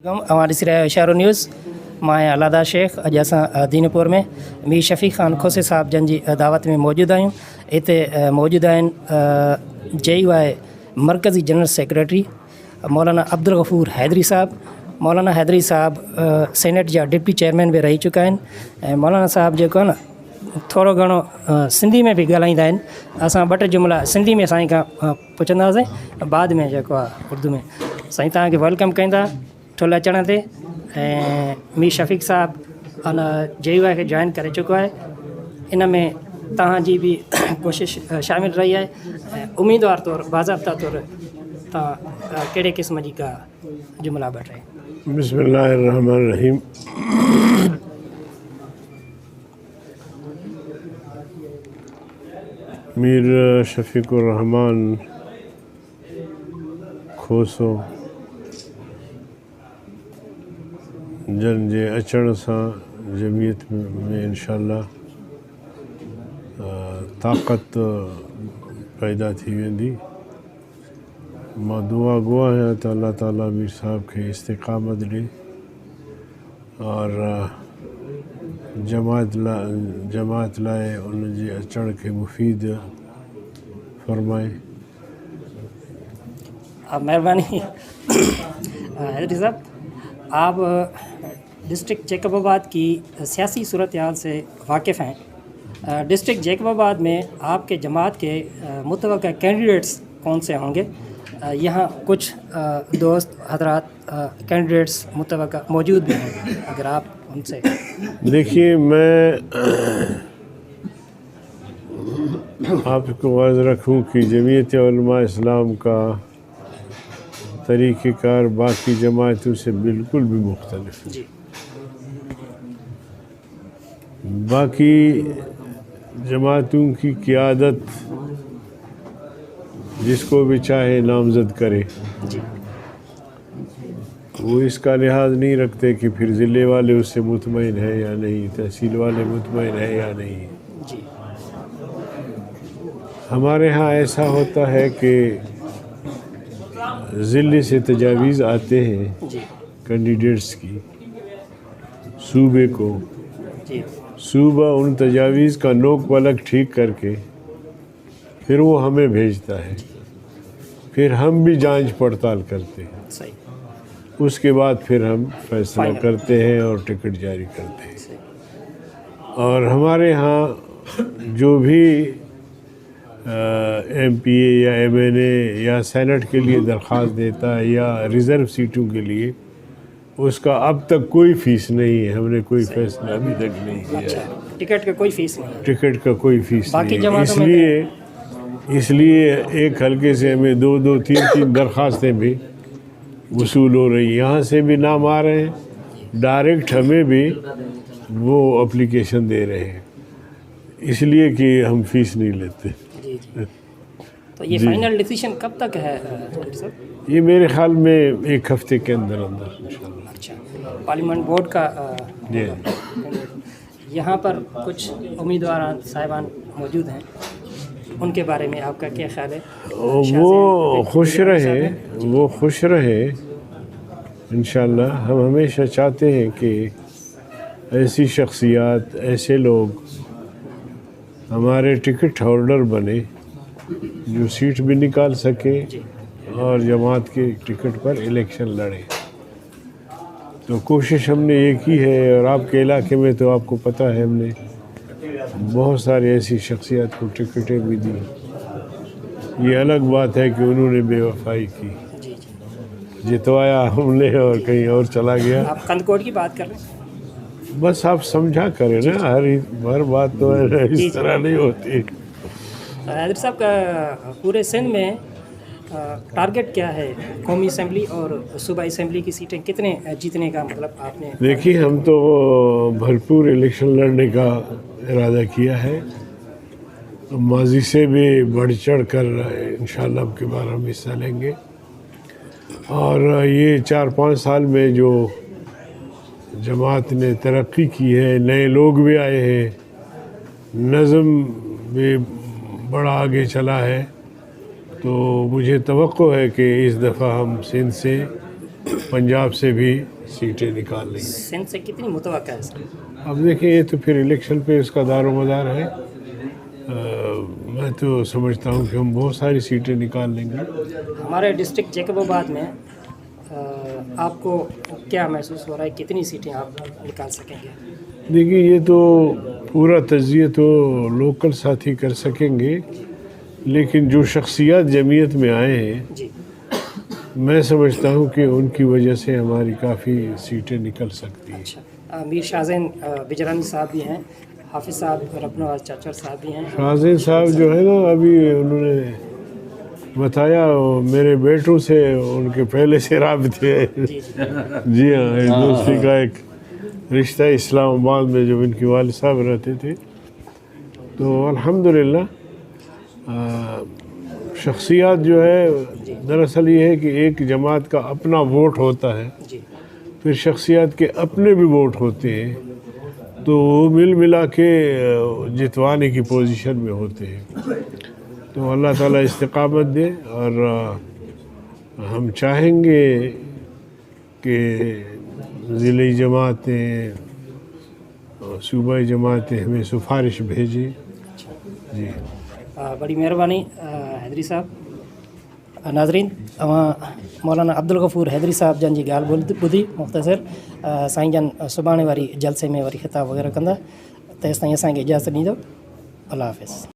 हमारी सिरा इशारो न्यूज़ मां अलादा शेख अॼु असां दीनपुर में मीर शफ़ीक़ ख़ान खोसे साहब जन जी दावत में मौजूद आहियूं। हिते मौजूद आहिनि JUI मरकज़ी जनरल सेक्रेटरी मौलाना अब्दुल गफ़ूर हैदरी साहब। मौलाना हैदरी साहब सेनेट जा डिप्टी चेयरमैन बि रही चुका आहिनि ऐं मौलाना साहब जेको आहे न थोरो घणो सिंधी में बि ॻाल्हाईंदा आहिनि। असां ॿ टे जुमिला सिंधी में साईं खां पुछंदासीं, बाद में जेको आहे उर्दू में। साईं तव्हांखे वेलकम कंदा ठुल अचण ते। ऐं मीर शफ़ीक़ साहब अन JUI खे जॉइन करे चुको आहे। इन में तव्हांजी बि कोशिशि शामिल रही आहे ऐं उम्मीदवार तौरु बाज़ाब्ता तौरु तव्हां कहिड़े क़िस्म जी का जुमिला ॿ टे? बिस्मिल्लाहिर्रहमानिर्रहीम। मीर शफ़ीक़ुर रहमान खोसो जन जे अचण सां जमीयत में इंशाअल्लाह ताक़त पैदा थी वेंदी। मां दुआ गो आहियां त अल्लाह ताला मीर साहब खे इस्तिक़ामत ॾे और जमात लाइ उन जे अचण खे मुफ़ीद फरमाए। मेहरबानी हैदरी साहब, आप डिस्ट्रिक्ट जैकबाबाद की सियासी सूरत हाल से वाकिफ़ हैं। डिस्ट्रिक्ट जैकबाबाद में आपके जमात के मुतवक्का कैंडिडेट्स कौन से होंगे? यहाँ कुछ दोस्त हजरात कैंडिडेट्स मुतवक्का मौजूद भी हैं, अगर आप उनसे। देखिए, मैं आपको वाज़ रखूँ कि जमीयत उलमा इस्लाम का तरीक़ेकार बाकी जमातों से बिल्कुल भी मुख्तलिफ है। बाकी जमातों की क़ियादत जिसको भी चाहे नामज़द करे, वो इसका लिहाज नहीं रखते कि फिर ज़िले वाले उससे मुतमईन है या नहीं, तहसील वाले मुतमईन है या नहीं। हमारे यहाँ ऐसा होता है कि ज़िले से तजावीज़ आते हैं कैंडिडेट्स की सूबे को। सूबा उन तजावीज़ का नोक पलक ठीक करके फिर वो हमें भेजता है, फिर हम भी जांच पड़ताल करते हैं। उसके बाद फिर हम फैसला करते हैं और टिकट जारी करते हैं। और हमारे यहाँ जो भी MPA या MNA या सेनेट के लिए दरख्वास्त देता है या रिज़र्व सीटों के लिए, उसका अब तक कोई फ़ीस नहीं है। हमने कोई फैसला अभी तक नहीं किया है। टिकट का कोई फ़ीस नहीं? टिकट का कोई फ़ीस नहीं। इसलिए एक हल्के से हमें 2-2, 3-3 दरख्वास्तें भी वसूल हो रही। यहाँ से भी नाम आ रहे हैं, डायरेक्ट हमें भी वो एप्लीकेशन दे रहे हैं, इसलिए कि हम फ़ीस नहीं लेते। तो ये फाइनल डिसीजन कब तक है सर? ये मेरे ख्याल में 1 हफ्ते के अंदर इंशाल्लाह। अच्छा, पार्लियामेंट बोर्ड का यहाँ पर कुछ उम्मीदवार साहिबान मौजूद हैं, उनके बारे में आपका क्या ख्याल है? वो खुश रहे इंशाल्लाह। हम हमेशा चाहते हैं कि ऐसी शख्सियात, ऐसे लोग हमारे टिकट होल्डर बने जो सीट भी निकाल सके और जमात के टिकट पर इलेक्शन लड़े। तो कोशिश हमने ये की है, और आपके इलाके में तो आपको पता है हमने बहुत सारी ऐसी शख्सियत को टिकटें भी दी। ये अलग बात है कि उन्होंने बेवफाई की, जितवाया हमने और कहीं और चला गया। आप कंदकोट की बात कर रहे हैं? बस आप समझा करें ना, हर बात तो इस तरह नहीं होती। हैदर साहब का पूरे सिंध में टारगेट क्या है? कौमी असम्बली और सूबाई असम्बली की सीटें कितने जीतने का मतलब आपने? देखिए, हम तो भरपूर इलेक्शन लड़ने का इरादा किया है। माजी से भी बढ़ चढ़ कर इंशाअल्लाह अब की बार हम हिस्सा लेंगे। और ये 4-5 साल में जो जमात ने तरक्की की है, नए लोग भी आए हैं, नज़म भी बड़ा आगे चला है, तो मुझे तवक्को है कि इस दफ़ा हम सिंध से, पंजाब से भी सीटें निकाल लेंगे। सिंध से कितनी मुतवक्का है सर? अब देखिए ये तो फिर इलेक्शन पे इसका दारोमदार है। मैं तो समझता हूँ कि हम बहुत सारी सीटें निकाल लेंगे। हमारे डिस्ट्रिक्ट जैकबाबाद में आपको क्या महसूस हो रहा है, कितनी सीटें आप निकाल सकेंगे? देखिए ये तो पूरा तजिया तो लोकल साथी कर सकेंगे, लेकिन जो शख्सियत जमीयत में आए हैं जी, मैं समझता हूँ कि उनकी वजह से हमारी काफ़ी सीटें निकल सकती हैं। अच्छा। मीर शाहजैन बिजरानी साहब भी हैं, हाफिज़ साहब रबनवाज चाचर साहब भी हैं। शाहजैन साहब जो है ना, अभी उन्होंने बताया मेरे बेटों से उनके पहले से राबते हैं। जी जी हाँ, एक दोस्ती का एक रिश्ता है इस्लामाबाद में, जब इनके वालिद साहब रहते थे। तो अल्हम्दुलिल्लाह शख्सियत जो है, दरअसल ये है कि एक जमात का अपना वोट होता है, जी फिर शख्सियत के अपने भी वोट होते हैं, तो वो मिल मिला के जितवाने की पोजीशन में होते हैं। तो अल्लाह ताला इस्तिकामत दे, और हम चाहेंगे कि ज़िली जमातें और सूबाई जमातें हमें सिफारिश भेजें। जी बड़ी मेहरबानी हैदरी साहब। नाज़रीन, मौलाना अब्दुल गफ़ूर हैदरी साहब जन जी ॻाल्हि ॿुधी मुख़्तसिर। साईं जन सुभाणे वारी जलसे में वरी ख़िताब वग़ैरह कंदा। तेसिताईं असांखे इजाज़त ॾींदो। अल्लाह हाफ़िज़।